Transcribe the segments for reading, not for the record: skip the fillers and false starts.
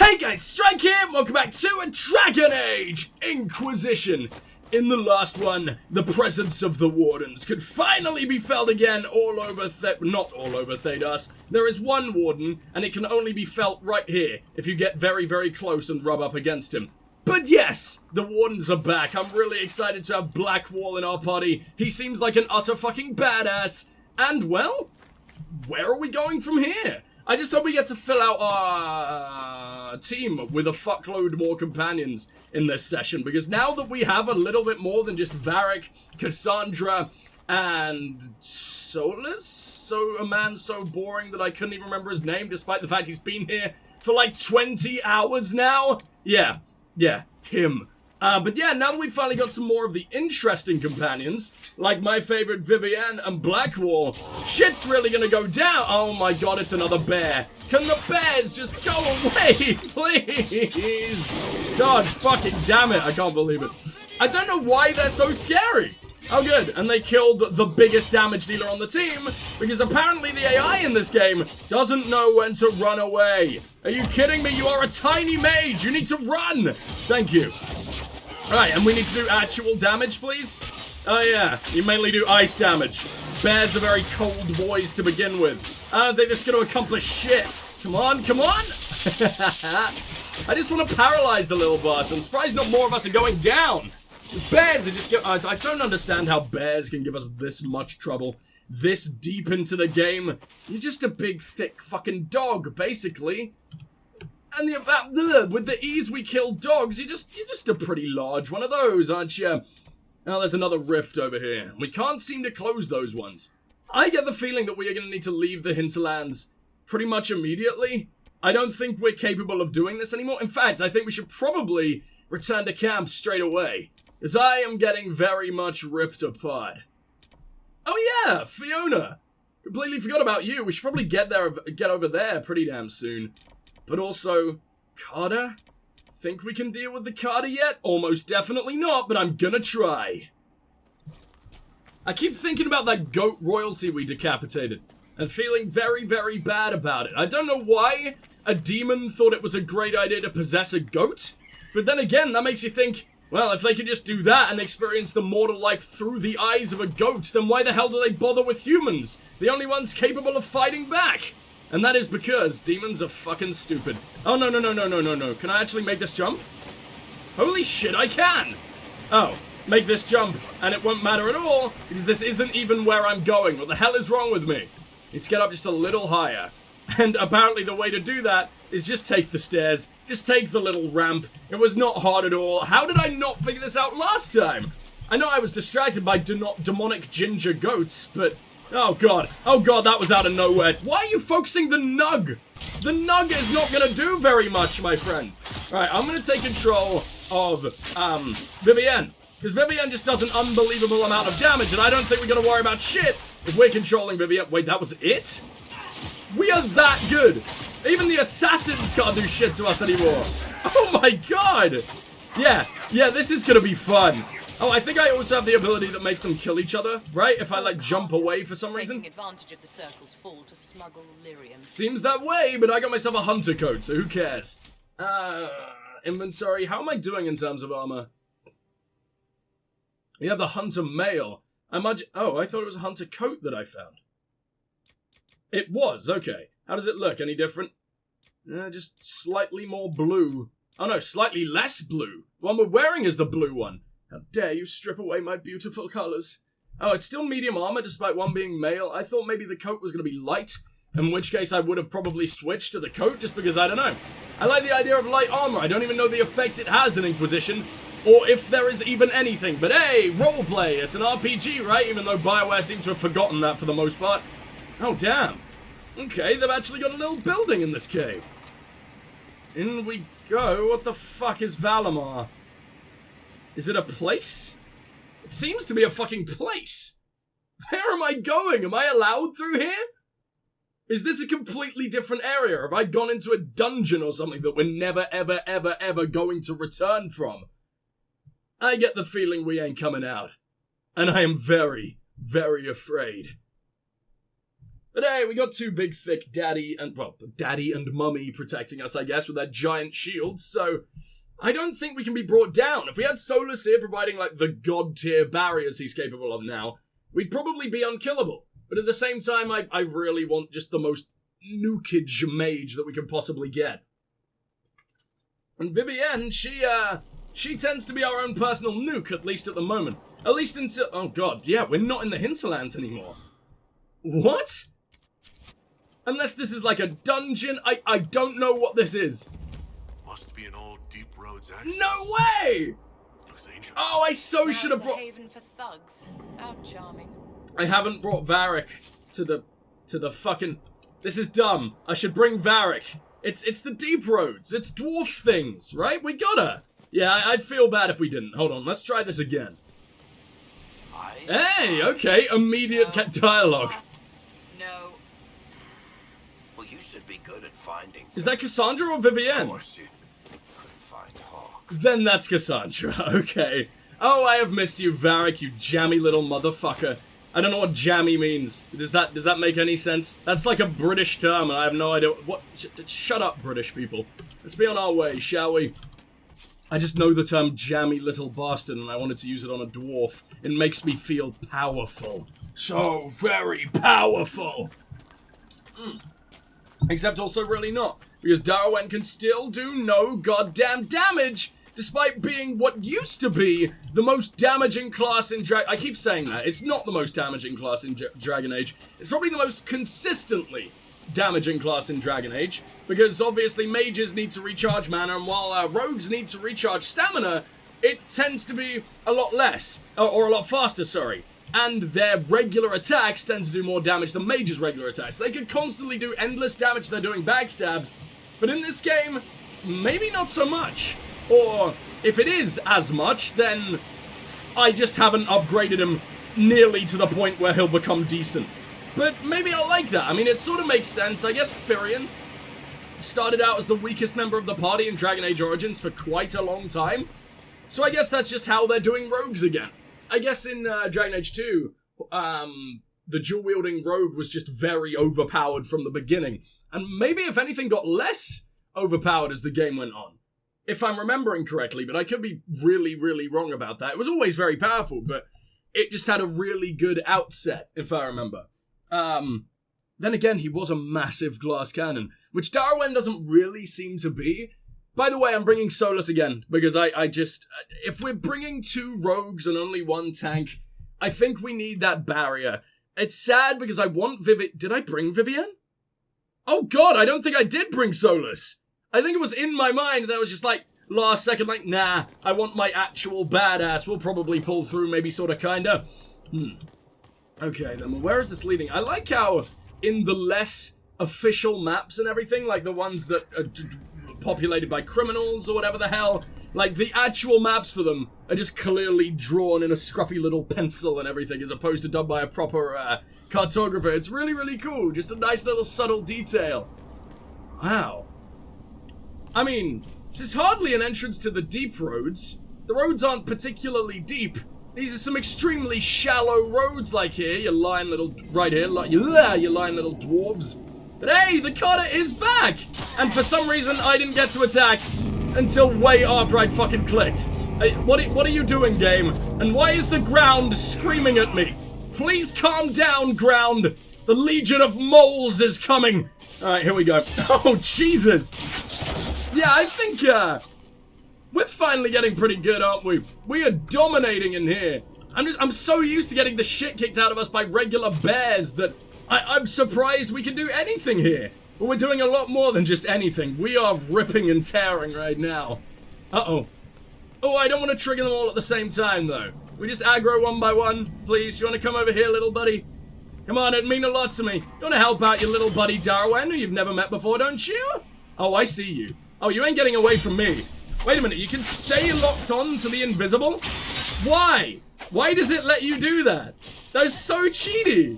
Hey guys, Strike here, welcome back to a Dragon Age Inquisition. In the last one, the presence of the Wardens could finally be felt again all over not all over Thedas. There is one Warden, and it can only be felt right here, if you get very, very close and rub up against him. But yes, the Wardens are back. I'm really excited to have Blackwall in our party. He seems like an utter fucking badass. And, well, where are we going from here? I just hope we get to fill out our team with a fuckload more companions in this session, because now that we have a little bit more than just Varric, Cassandra, and Solus, so a man so boring that I couldn't even remember his name despite the fact he's been here for like 20 hours now. Yeah, him. But yeah, now that we've finally got some more of the interesting companions, like my favorite Vivienne and Blackwall, shit's really gonna go down. Oh my god, it's another bear. Can the bears just go away, please? God fucking damn it, I can't believe it. I don't know why they're so scary. Oh good, and they killed the biggest damage dealer on the team, because apparently the AI in this game doesn't know when to run away. Are you kidding me? You are a tiny mage, you need to run. Thank you. Alright, and we need to do actual damage, please? Oh yeah, you mainly do ice damage. Bears are very cold boys to begin with. I don't think this is going to accomplish shit. Come on, come on! I just want to paralyze the little boss. I'm surprised not more of us are going down. These bears are just I don't understand how bears can give us this much trouble this deep into the game. You're just a big, thick fucking dog, basically. And with the ease we kill dogs, you're just a pretty large one of those, aren't you? Now there's another rift over here. We can't seem to close those ones. I get the feeling that we are going to need to leave the hinterlands pretty much immediately. I don't think we're capable of doing this anymore. In fact, I think we should probably return to camp straight away, as I am getting very much ripped apart. Oh yeah, Fiona. Completely forgot about you. We should probably get over there pretty damn soon. But also, Carter? Think we can deal with the Carter yet? Almost definitely not, but I'm gonna try. I keep thinking about that goat royalty we decapitated, and feeling very, very bad about it. I don't know why a demon thought it was a great idea to possess a goat, but then again, that makes you think, well, if they could just do that and experience the mortal life through the eyes of a goat, then why the hell do they bother with humans? The only ones capable of fighting back. And that is because demons are fucking stupid. Oh, no. Can I actually make this jump? Holy shit, I can! Oh, make this jump, and it won't matter at all, because this isn't even where I'm going. What the hell is wrong with me? Let's get up just a little higher. And apparently the way to do that is just take the stairs. Just take the little ramp. It was not hard at all. How did I not figure this out last time? I know I was distracted by demonic ginger goats, but... Oh god, that was out of nowhere. Why are you focusing the nug? The nug is not gonna do very much, my friend. Alright, I'm gonna take control of, Vivienne. Because Vivienne just does an unbelievable amount of damage, and I don't think we're gonna worry about shit if we're controlling Vivienne. Wait, that was it? We are that good. Even the assassins can't do shit to us anymore. Oh my god. Yeah, this is gonna be fun. Oh, I think I also have the ability that makes them kill each other, right? If I, like, jump away for some reason. Taking advantage of the circle's fall to smuggle lyrium. Seems that way, but I got myself a hunter coat, so who cares? Inventory. How am I doing in terms of armor? We have the hunter mail. Oh, I thought it was a hunter coat that I found. It was, okay. How does it look? Any different? Just slightly more blue. Oh no, slightly less blue. The one we're wearing is the blue one. How dare you strip away my beautiful colors. Oh, it's still medium armor despite one being male. I thought maybe the coat was going to be light, in which case I would have probably switched to the coat just because I don't know. I like the idea of light armor. I don't even know the effect it has in Inquisition, or if there is even anything. But hey, roleplay. It's an RPG, right? Even though Bioware seems to have forgotten that for the most part. Oh, damn. Okay, they've actually got a little building in this cave. In we go. What the fuck is Valimar? Is it a place? It seems to be a fucking place. Where am I going? Am I allowed through here? Is this a completely different area? Have I gone into a dungeon or something that we're never, ever, ever, ever going to return from? I get the feeling we ain't coming out. And I am very, very afraid. But hey, we got two big, thick daddy and mummy protecting us, I guess, with their giant shields, so I don't think we can be brought down. If we had Solus here providing, like, the god-tier barriers he's capable of now, we'd probably be unkillable. But at the same time, I really want just the most nukage mage that we could possibly get. And Vivienne, she tends to be our own personal nuke, at least at the moment. At least until... Oh god, yeah, we're not in the hinterlands anymore. What? Unless this is like a dungeon, I don't know what this is. Must be an old deep roads access. No way! Looks ancient. Oh, I so should have brought... haven for thugs. How charming. I haven't brought Varric to the fucking... This is dumb. I should bring Varric. It's the deep roads. It's dwarf things, right? We gotta. Yeah, I'd feel bad if we didn't. Hold on, let's try this again. Hey, okay, immediate dialogue. No. Well, you should be good at finding. Is that Cassandra or Vivienne? Of course you couldn't find Hawke. Then that's Cassandra, okay. Oh, I have missed you, Varric, you jammy little motherfucker. I don't know what jammy means. Does that make any sense? That's like a British term, and I have no idea what... Shut up, British people. Let's be on our way, shall we? I just know the term jammy little bastard, and I wanted to use it on a dwarf. It makes me feel powerful. So very powerful. Except also really not, because Darawen can still do no goddamn damage, despite being what used to be the most damaging class in I keep saying that. It's not the most damaging class in Dragon Age. It's probably the most consistently damaging class in Dragon Age, because obviously mages need to recharge mana, and while rogues need to recharge stamina, it tends to be a lot less, or a lot faster, sorry. And their regular attacks tend to do more damage than mages' regular attacks. They could constantly do endless damage, they're doing backstabs, but in this game, maybe not so much. Or, if it is as much, then I just haven't upgraded him nearly to the point where he'll become decent. But maybe I'll like that. I mean, it sort of makes sense. I guess Firion started out as the weakest member of the party in Dragon Age Origins for quite a long time. So I guess that's just how they're doing rogues again. I guess in Dragon Age 2, the dual-wielding rogue was just very overpowered from the beginning. And maybe, if anything, got less overpowered as the game went on. If I'm remembering correctly, but I could be really, really wrong about that. It was always very powerful, but it just had a really good outset, if I remember. Then again, he was a massive glass cannon, which Darawen doesn't really seem to be. By the way, I'm bringing Solus again, because I just... If we're bringing two rogues and only one tank, I think we need that barrier. It's sad because I want Did I bring Vivienne? Oh god, I don't think I did bring Solus. I think it was in my mind that I was just like, last second, like, nah, I want my actual badass. We'll probably pull through, maybe sorta kinda. Okay, then where is this leading? I like how in the less official maps and everything, like the ones that are populated by criminals or whatever the hell, like the actual maps for them are just clearly drawn in a scruffy little pencil and everything, as opposed to done by a proper cartographer. It's really, really cool. Just a nice little subtle detail. Wow. I mean, this is hardly an entrance to the deep roads. The roads aren't particularly deep. These are some extremely shallow roads like here, you lying little... Right here, you lying little dwarves. But hey, the cutter is back! And for some reason, I didn't get to attack until way after I'd fucking clicked. Hey, what are you doing, game? And why is the ground screaming at me? Please calm down, ground! The Legion of Moles is coming! Alright, here we go. Oh, Jesus! Yeah, I think, we're finally getting pretty good, aren't we? We are dominating in here. I'm so used to getting the shit kicked out of us by regular bears that I'm surprised we can do anything here. But we're doing a lot more than just anything. We are ripping and tearing right now. Uh-oh. Oh, I don't want to trigger them all at the same time, though. We just aggro one by one, please. You want to come over here, little buddy? Come on, it'd mean a lot to me. You want to help out your little buddy Darawen, who you've never met before, don't you? Oh, I see you. Oh, you ain't getting away from me. Wait a minute, you can stay locked on to the invisible? Why? Why does it let you do that? That is so cheaty.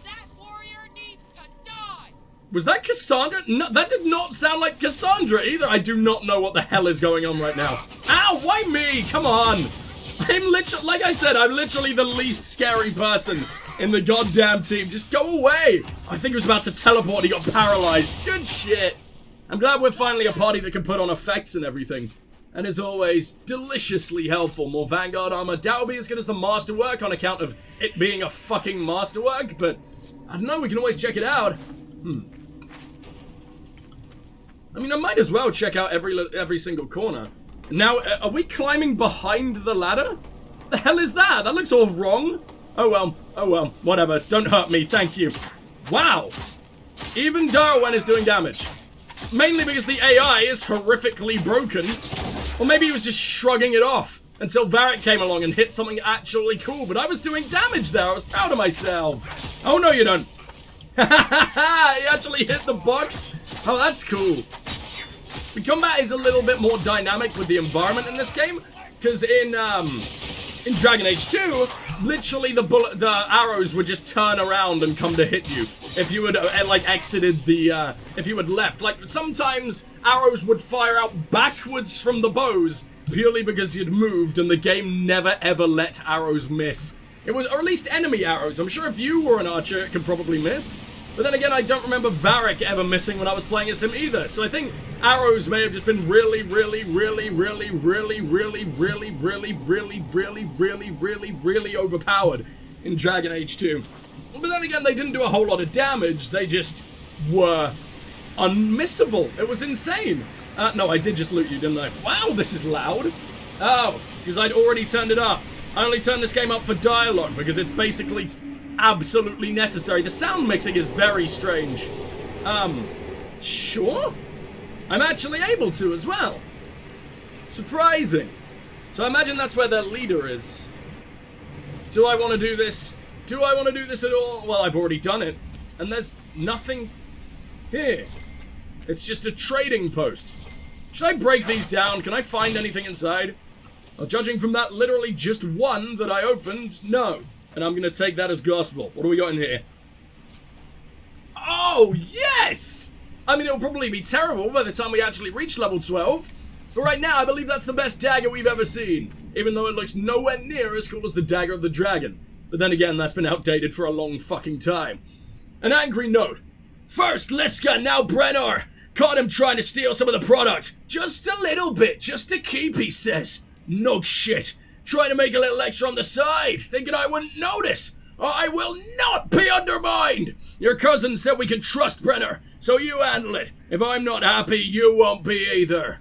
That warrior needs to die. Was that Cassandra? No, that did not sound like Cassandra either. I do not know what the hell is going on right now. Ow, why me? Come on. I'm literally, like I said, I'm literally the least scary person in the goddamn team. Just go away. I think he was about to teleport. He got paralyzed. Good shit. I'm glad we're finally a party that can put on effects and everything. And as always, deliciously helpful. More Vanguard armor. Doubt will be as good as the Masterwork on account of it being a fucking Masterwork. But I don't know. We can always check it out. I mean, I might as well check out every single corner. Now, are we climbing behind the ladder? The hell is that? That looks all wrong. Oh well, whatever. Don't hurt me, thank you. Wow. Even Darawen is doing damage. Mainly because the AI is horrifically broken. Or maybe he was just shrugging it off until Varric came along and hit something actually cool. But I was doing damage there. I was proud of myself. Oh, no, you don't. He actually hit the box. Oh, that's cool. The combat is a little bit more dynamic with the environment in this game, because in Dragon Age 2, literally the arrows would just turn around and come to hit you if you had like exited the if you had left. Like sometimes arrows would fire out backwards from the bows purely because you'd moved, and the game never ever let arrows miss. It was, or at least enemy arrows. I'm sure if you were an archer, it could probably miss. But then again, I don't remember Varric ever missing when I was playing as him either. So I think arrows may have just been really overpowered in Dragon Age 2. But then again, they didn't do a whole lot of damage. They just were unmissable. It was insane. No, I did just loot you, didn't I? Wow, this is loud. Oh, because I'd already turned it up. I only turned this game up for dialogue because it's basically absolutely necessary. The sound mixing is very strange. Sure? I'm actually able to as well. Surprising. So I imagine that's where their leader is. Do I want to do this? Do I want to do this at all? Well, I've already done it. And there's nothing here. It's just a trading post. Should I break these down? Can I find anything inside? Well, judging from that literally just one that I opened, no. And I'm going to take that as gospel. What do we got in here? Oh, yes! I mean, it'll probably be terrible by the time we actually reach level 12. But right now, I believe that's the best dagger we've ever seen. Even though it looks nowhere near as cool as the Dagger of the Dragon. But then again, that's been outdated for a long fucking time. An angry note. First Liska, now Brenner. Caught him trying to steal some of the product. Just a little bit, just to keep, he says. Nug shit. Trying to make a little extra on the side, thinking I wouldn't notice. I will not be undermined. Your cousin said we could trust Brenner, so you handle it. If I'm not happy, you won't be either.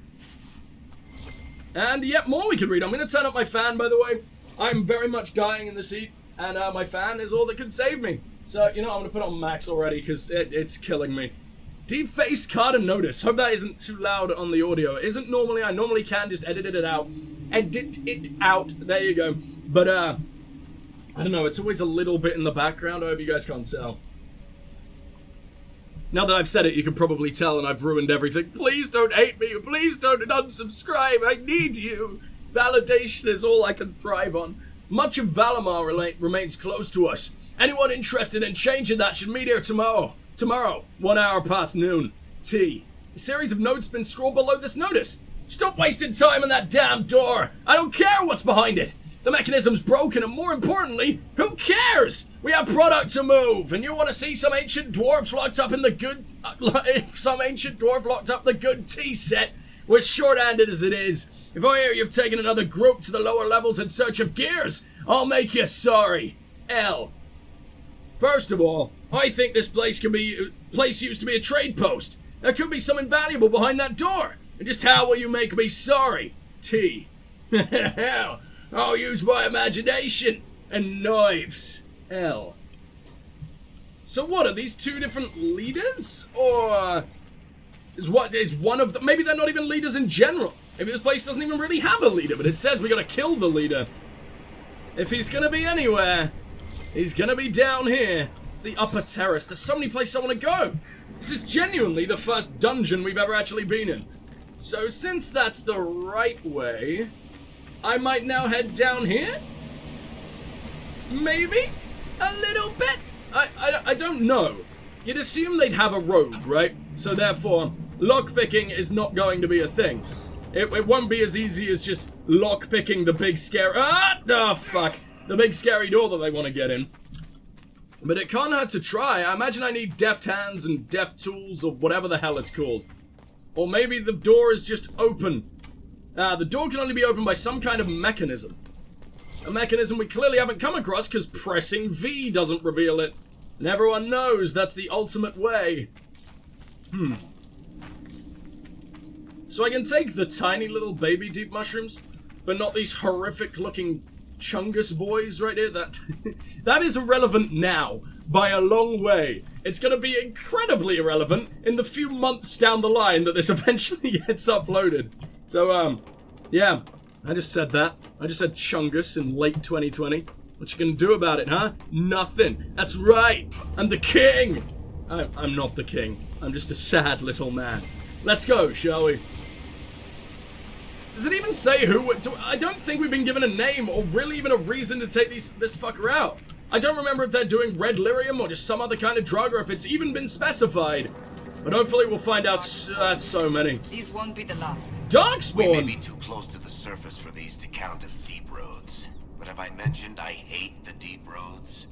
And yet more we could read. I'm going to turn up my fan, by the way. I'm very much dying in the seat, and my fan is all that can save me. So, you know, I'm going to put it on max already, because it's killing me. Defaced card and notice. Hope that isn't too loud on the audio. It isn't normally. I normally can just edit it out. Edit it out. There you go. But, I don't know. It's always a little bit in the background. I hope you guys can't tell. Now that I've said it, you can probably tell and I've ruined everything. Please don't hate me. Please don't unsubscribe. I need you. Validation is all I can thrive on. Much of Valimar remains close to us. Anyone interested in changing that should meet here tomorrow. Tomorrow, 1 hour past noon. T. A series of notes been scrawled below this notice. Stop wasting time on that damn door. I don't care what's behind it. The mechanism's broken, and more importantly, who cares? We have product to move, and you want to see some ancient dwarf locked up in the good... some ancient dwarf locked up the good tea set. We're short-handed as it is. If I hear you've taken another group to the lower levels in search of gears, I'll make you sorry. L. First of all, I think this place used to be a trade post. There could be something valuable behind that door. And just how will you make me sorry? T. I'll use my imagination and knives. L. So what, are these two different leaders? Or is one of them? Maybe they're not even leaders in general. Maybe this place doesn't even really have a leader, but it says we gotta kill the leader. If he's gonna be anywhere, he's gonna be down here. It's the upper terrace. There's so many places I want to go. This is genuinely the first dungeon we've ever actually been in. So since that's the right way, I might now head down here? Maybe? A little bit? I don't know. You'd assume they'd have a road, right? So therefore, lockpicking is not going to be a thing. It won't be as easy as just lockpicking the big scary... Ah! Oh, fuck. The big scary door that they want to get in. But it can't hurt to try. I imagine I need deft hands and deft tools or whatever the hell it's called. Or maybe the door is just open. The door can only be opened by some kind of mechanism. A mechanism we clearly haven't come across because pressing V doesn't reveal it. And everyone knows that's the ultimate way. So I can take the tiny little baby deep mushrooms, but not these horrific looking chungus boys right here. That is irrelevant now by a long way. It's going to be incredibly irrelevant in the few months down the line that this eventually gets uploaded. So, yeah, I just said that. I just said chungus in late 2020. What you gonna do about it, huh? Nothing. That's right. I'm the king. I'm not the king. I'm just a sad little man. Let's go, shall we? Does it even say who? I don't think we've been given a name or really even a reason to take this fucker out. I don't remember if they're doing red lyrium or just some other kind of drug or if it's even been specified. But hopefully we'll find out. That's so many. These won't be the last. We may Darkspawn! be too close to the surface for these to count as deep roads. But have I mentioned I hate the deep roads?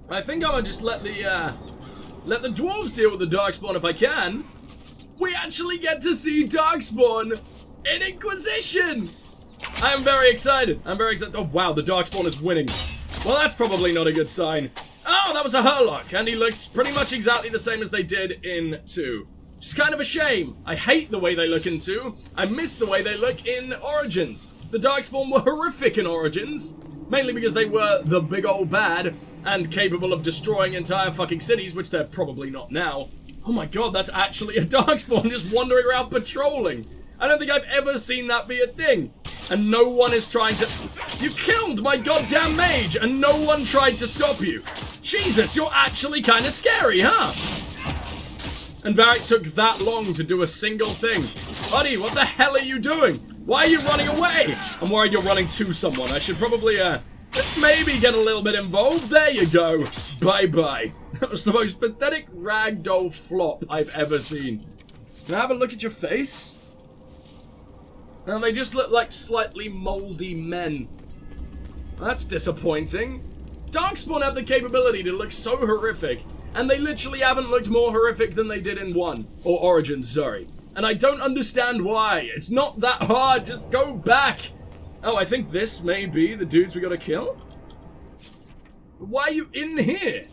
I think I'm gonna just let the dwarves deal with the Darkspawn if I can. We actually get to see Darkspawn in Inquisition! I am very excited. I'm very excited. Oh wow, the Darkspawn is winning. Well, that's probably not a good sign. Oh, that was a Hurlock, and he looks pretty much exactly the same as they did in 2. It's kind of a shame. I hate the way they look in 2. I miss the way they look in Origins. The Darkspawn were horrific in Origins, mainly because they were the big old bad and capable of destroying entire fucking cities, which they're probably not now. Oh my god, that's actually a Darkspawn just wandering around patrolling. I don't think I've ever seen that be a thing. And no one is trying to... You killed my goddamn mage, and no one tried to stop you. Jesus, you're actually kind of scary, huh? And Varric took that long to do a single thing. Buddy, what the hell are you doing? Why are you running away? I'm worried you're running to someone. I should probably, just maybe get a little bit involved. There you go. Bye-bye. That was the most pathetic ragdoll flop I've ever seen. Can I have a look at your face? And they just look like slightly moldy men. That's disappointing. Darkspawn have the capability to look so horrific, and they literally haven't looked more horrific than they did in 1. Or Origins, sorry. And I don't understand why. It's not that hard. Just go back. Oh, I think this may be the dudes we gotta kill? Why are you in here?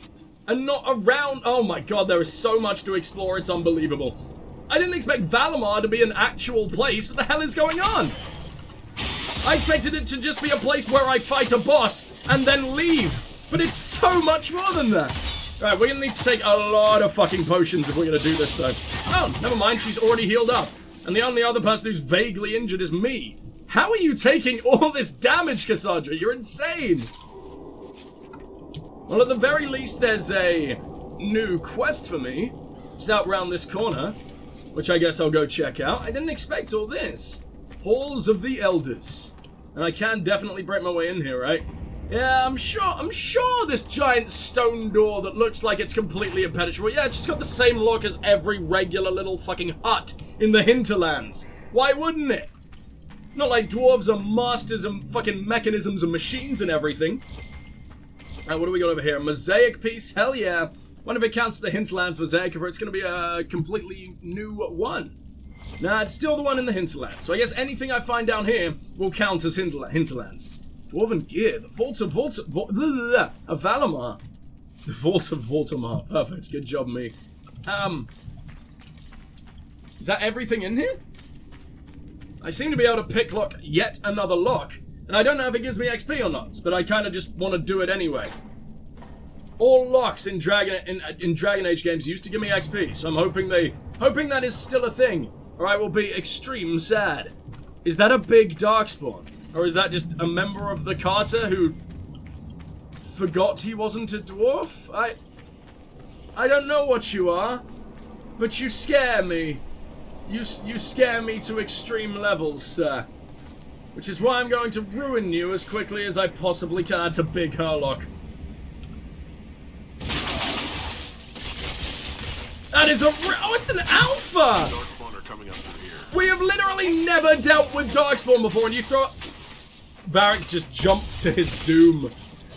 And not around? Oh my god, there is so much to explore. It's unbelievable. I didn't expect Valimar to be an actual place. What the hell is going on? I expected it to just be a place where I fight a boss and then leave. But it's so much more than that. Alright, we're gonna need to take a lot of fucking potions if we're gonna do this, though. Oh, never mind, she's already healed up. And the only other person who's vaguely injured is me. How are you taking all this damage, Cassandra? You're insane. Well, at the very least, there's a new quest for me. Just out round this corner, which I guess I'll go check out. I didn't expect all this. Halls of the Elders. And I can definitely break my way in here, right? Yeah, I'm sure this giant stone door that looks like it's completely impenetrable. Yeah, it's just got the same look as every regular little fucking hut in the hinterlands. Why wouldn't it? Not like dwarves are masters of fucking mechanisms and machines and everything. Alright, what do we got over here? Mosaic piece? Hell yeah. Wonder if it counts the hinterlands mosaic, or it's going to be a completely new one. Nah, it's still the one in the hinterlands. So I guess anything I find down here will count as hinterlands. Dwarven gear. The Vault of Valimar. The Vault of Voltamar. Perfect. Good job, me. Is that everything in here? I seem to be able to pick lock yet another lock. And I don't know if it gives me XP or not, but I kind of just want to do it anyway. All locks in Dragon Age games used to give me XP, so I'm hoping that is still a thing, or I will be extreme sad. Is that a big Darkspawn? Or is that just a member of the Carter who forgot he wasn't a dwarf? I don't know what you are, but you scare me. You scare me to extreme levels, sir. Which is why I'm going to ruin you as quickly as I possibly can. That's a big Hurlock. That is a oh, it's an alpha! Darkspawn are coming up through here. We have literally never dealt with Darkspawn before, and you throw... Varric just jumped to his doom.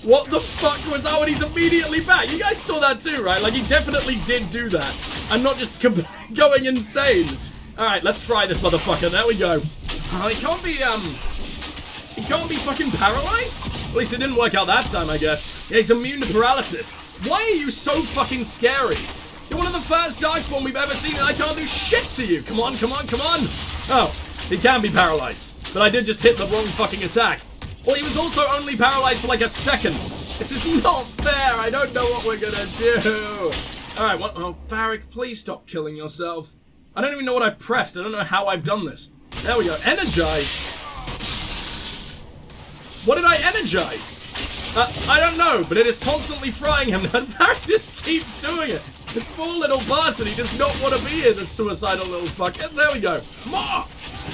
What the fuck was that when he's immediately back? You guys saw that too, right? Like, he definitely did do that. I'm not just going insane. Alright, let's fry this motherfucker. There we go. He can't be fucking paralyzed? At least it didn't work out that time, I guess. Yeah, he's immune to paralysis. Why are you so fucking scary? You're one of the first Darkspawn we've ever seen and I can't do shit to you. Come on, come on, come on. Oh, he can be paralyzed. But I did just hit the wrong fucking attack. Well, he was also only paralyzed for like a second. This is not fair. I don't know what we're gonna do. Alright, what? Oh, Varric, please stop killing yourself. I don't even know what I pressed. I don't know how I've done this. There we go. Energize. What did I energize? I don't know, but it is constantly frying him. And Varric just keeps doing it. This poor little bastard, he does not want to be here, this suicidal little fuck. And there we go. More!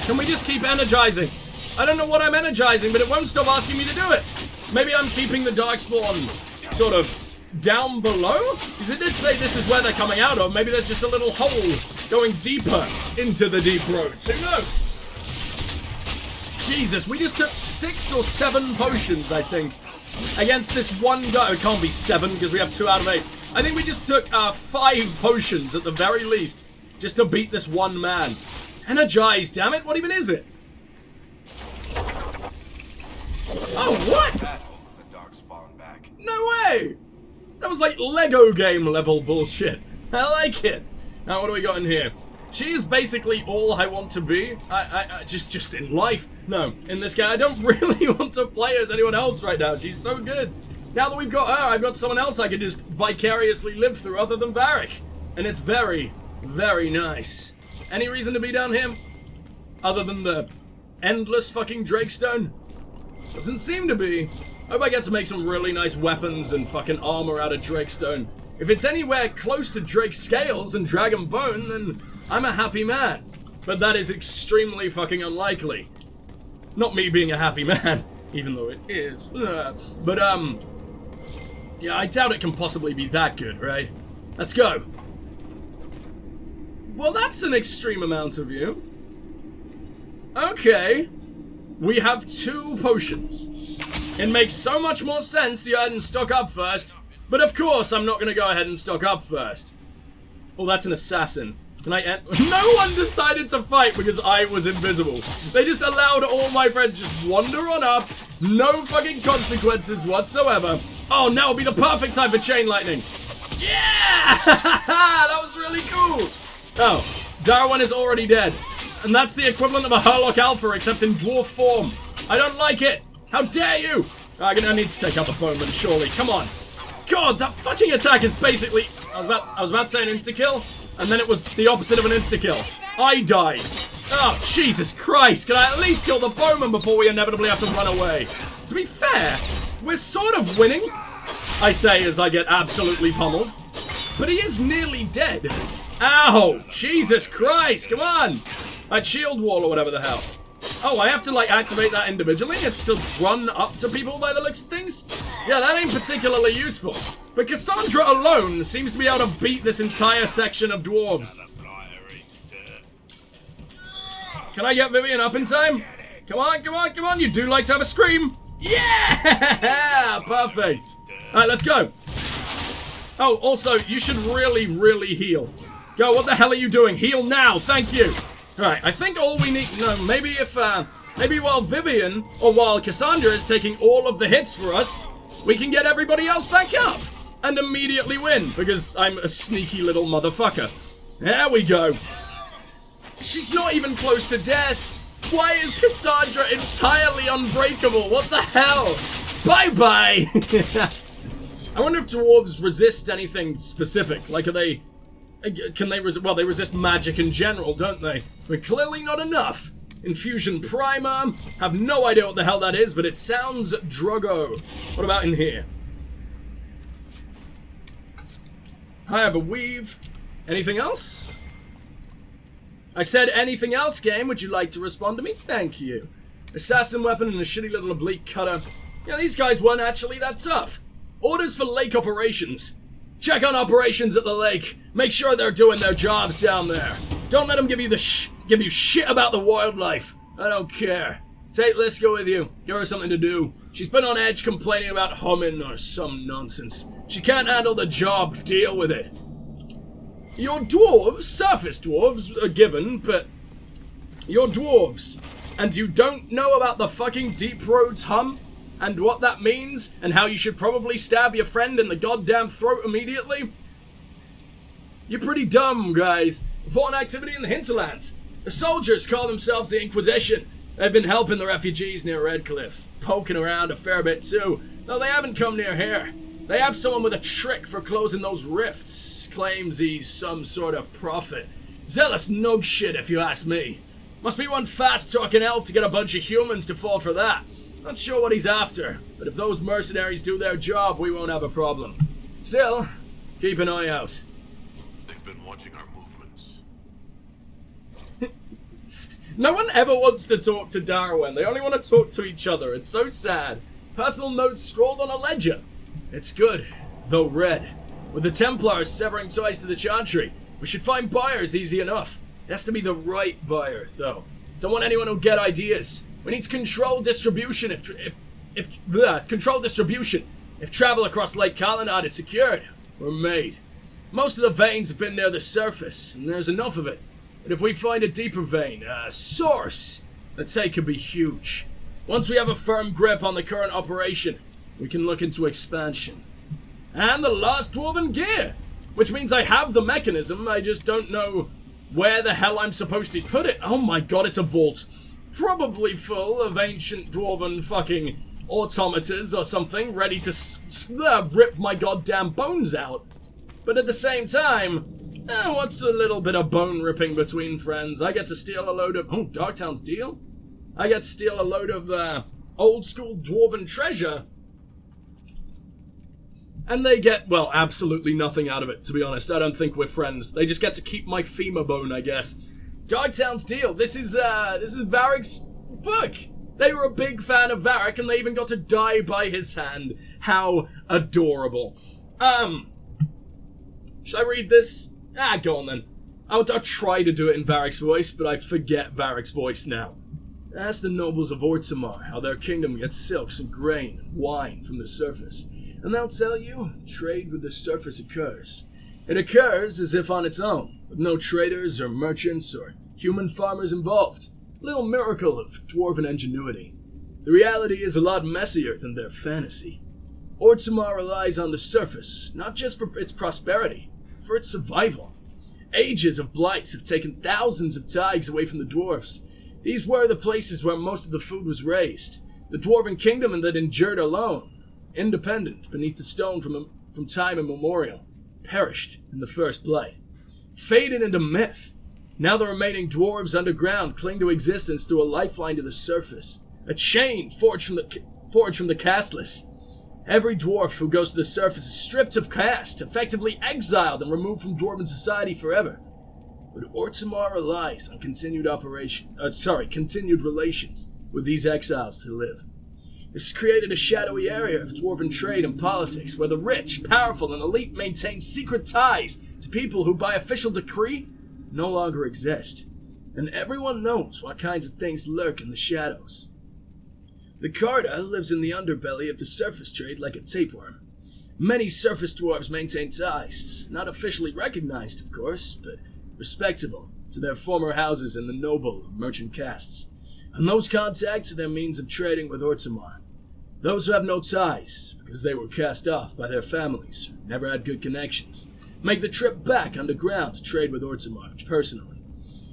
Can we just keep energizing? I don't know what I'm energizing, but it won't stop asking me to do it. Maybe I'm keeping the Darkspawn sort of down below? Because it did say this is where they're coming out of. Maybe there's just a little hole going deeper into the deep roads. Who knows? Jesus, we just took 6 or 7 potions, I think, against this one guy. It can't be 7 because we have 2 out of 8. I think we just took 5 potions at the very least just to beat this one man. Energize, damn it. What even is it? Oh, what? That holds the Darkspawn back. No way! That was like Lego game level bullshit. I like it. Now, what do we got in here? She is basically all I want to be. Just in life. No, in this game, I don't really want to play as anyone else right now. She's so good. Now that we've got her, I've got someone else I can just vicariously live through other than Varric. And it's very, very nice. Any reason to be down here? Other than the endless fucking Drakestone? Doesn't seem to be. Hope I get to make some really nice weapons and fucking armor out of Drakestone. If it's anywhere close to Drake Scales and Dragon Bone, then I'm a happy man. But that is extremely fucking unlikely. Not me being a happy man, even though it is. But, yeah, I doubt it can possibly be that good, right? Let's go. Well, that's an extreme amount of you. Okay. We have 2 potions. It makes so much more sense to go ahead and stock up first. But of course, I'm not going to go ahead and stock up first. Oh, that's an assassin. Can I end? No one decided to fight because I was invisible. They just allowed all my friends just wander on up. No fucking consequences whatsoever. Oh, now would be the perfect time for chain lightning. Yeah! That was really cool. Oh, Darawen is already dead. And that's the equivalent of a Hurlock Alpha, except in dwarf form. I don't like it. How dare you? I need to take out the bowman, surely. Come on. God, that fucking attack is basically... I was about to say an insta-kill, and then it was the opposite of an insta-kill. I died. Oh, Jesus Christ. Can I at least kill the bowman before we inevitably have to run away? To be fair, we're sort of winning, I say as I get absolutely pummeled. But he is nearly dead. Ow! Jesus Christ, come on! That shield wall or whatever the hell. Oh, I have to, like, activate that individually? It's to run up to people by the looks of things? Yeah, that ain't particularly useful. But Cassandra alone seems to be able to beat this entire section of dwarves. Can I get Vivian up in time? Come on, come on, come on. You do like to have a scream. Yeah! Perfect. Alright, let's go. Oh, also, you should really, really heal. Go, what the hell are you doing? Heal now, thank you. Alright, I think all we need... No, maybe if, maybe while Vivian, or while Cassandra is taking all of the hits for us, we can get everybody else back up. And immediately win, because I'm a sneaky little motherfucker. There we go. She's not even close to death. Why is Cassandra entirely unbreakable? What the hell? Bye-bye! I wonder if dwarves resist anything specific. Like, are they... Can they resist... Well, they resist magic in general, don't they? But clearly not enough. Infusion Primer. Have no idea what the hell that is, but it sounds druggo. What about in here? I have a weave. Anything else? I said anything else, game. Would you like to respond to me? Thank you. Assassin weapon and a shitty little oblique cutter. Yeah, these guys weren't actually that tough. Orders for lake operations. Check on operations at the lake. Make sure they're doing their jobs down there. Don't let them give you shit about the wildlife. I don't care. Take Liska with you. Give her something to do. She's been on edge complaining about humming or some nonsense. She can't handle the job. Deal with it. Your dwarves, surface dwarves, are given, but you're dwarves. And you don't know about the fucking deep roads hum? And what that means? And how you should probably stab your friend in the goddamn throat immediately? You're pretty dumb, guys. Important activity in the hinterlands. The soldiers call themselves the Inquisition. They've been helping the refugees near Redcliffe, poking around a fair bit too, though they haven't come near here. They have someone with a trick for closing those rifts. Claims he's some sort of prophet. Zealous nug shit, if you ask me. Must be one fast-talking elf to get a bunch of humans to fall for that. Not sure what he's after, but if those mercenaries do their job, we won't have a problem. Still, keep an eye out. They've been watching our movements. No one ever wants to talk to Darawen. They only want to talk to each other. It's so sad. Personal notes scrawled on a ledger. It's good, though red. With the Templars severing ties to the Chantry, we should find buyers easy enough. It has to be the right buyer, though. Don't want anyone who'll get ideas. We need controlled distribution controlled distribution. If travel across Lake Colonnade is secured, we're made. Most of the veins have been near the surface, and there's enough of it. But if we find a deeper vein, a source, the take could be huge. Once we have a firm grip on the current operation, we can look into expansion. And the last dwarven gear! Which means I have the mechanism, I just don't know where the hell I'm supposed to put it. Oh my god, it's a vault. Probably full of ancient dwarven fucking automatas or something, ready to rip my goddamn bones out. But at the same time, what's a little bit of bone ripping between friends? I get to steal a load of... Oh, Darktown's deal? I get to steal a load of old school dwarven treasure. And they get, well, absolutely nothing out of it, to be honest. I don't think we're friends. They just get to keep my femur bone, I guess. Darktown's deal. This is Varric's book. They were a big fan of Varric, and they even got to die by his hand. How adorable. Should I read this? Go on then. I'll try to do it in Varric's voice, but I forget Varric's voice now. Ask the nobles of Ortzamar how their kingdom gets silks and grain and wine from the surface. And they'll tell you, trade with the surface occurs. It occurs as if on its own, with no traders or merchants or human farmers involved. A little miracle of dwarven ingenuity. The reality is a lot messier than their fantasy. Ortzamar relies on the surface, not just for its prosperity, for its survival. Ages of blights have taken thousands of taigs away from the dwarves. These were the places where most of the food was raised. The dwarven kingdom that endured alone, independent beneath the stone from time immemorial, perished in the first blight. Faded into myth. Now the remaining dwarves underground cling to existence through a lifeline to the surface. A chain forged from the casteless. Every dwarf who goes to the surface is stripped of caste, effectively exiled and removed from dwarven society forever. But Ortzamar relies on continued relations with these exiles to live. This has created a shadowy area of dwarven trade and politics where the rich, powerful, and elite maintain secret ties to people who, by official decree, no longer exist. And everyone knows what kinds of things lurk in the shadows. The Carta lives in the underbelly of the surface trade like a tapeworm. Many surface dwarves maintain ties, not officially recognized, of course, but respectable, to their former houses in the noble or merchant castes. And those contacts are their means of trading with Ortzamar. Those who have no ties, because they were cast off by their families, or never had good connections, make the trip back underground to trade with Ortzamar personally,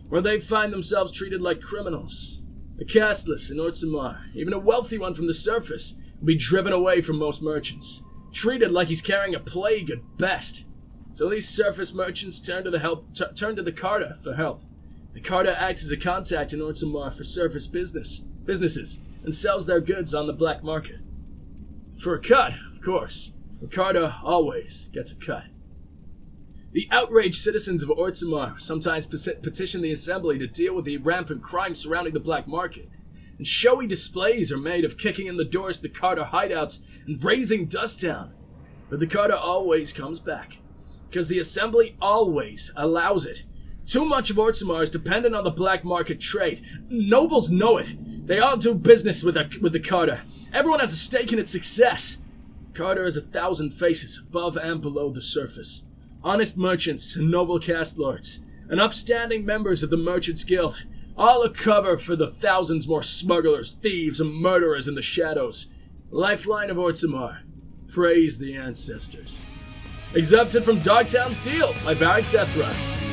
where they find themselves treated like criminals. The casteless in Ortzamar, even a wealthy one from the surface, will be driven away from most merchants, treated like he's carrying a plague at best. So these surface merchants turn to the Carta for help. The Carta acts as a contact in Ortzamar for surface businesses and sells their goods on the black market. For a cut, of course. The Carta always gets a cut. The outraged citizens of Ortzamar sometimes petition the Assembly to deal with the rampant crime surrounding the black market, and showy displays are made of kicking in the doors to the Carta hideouts and raising dust down. But the Carta always comes back, because the Assembly always allows it. Too much of Ortsamar is dependent on the black market trade. Nobles know it. They all do business with the Carter. Everyone has a stake in its success. Carter has 1,000 faces above and below the surface. Honest merchants and noble caste lords, and upstanding members of the Merchants Guild, all a cover for the thousands more smugglers, thieves, and murderers in the shadows. Lifeline of Ortsamar. Praise the ancestors. Exempted from Dogtown's deal by Varric Tethras.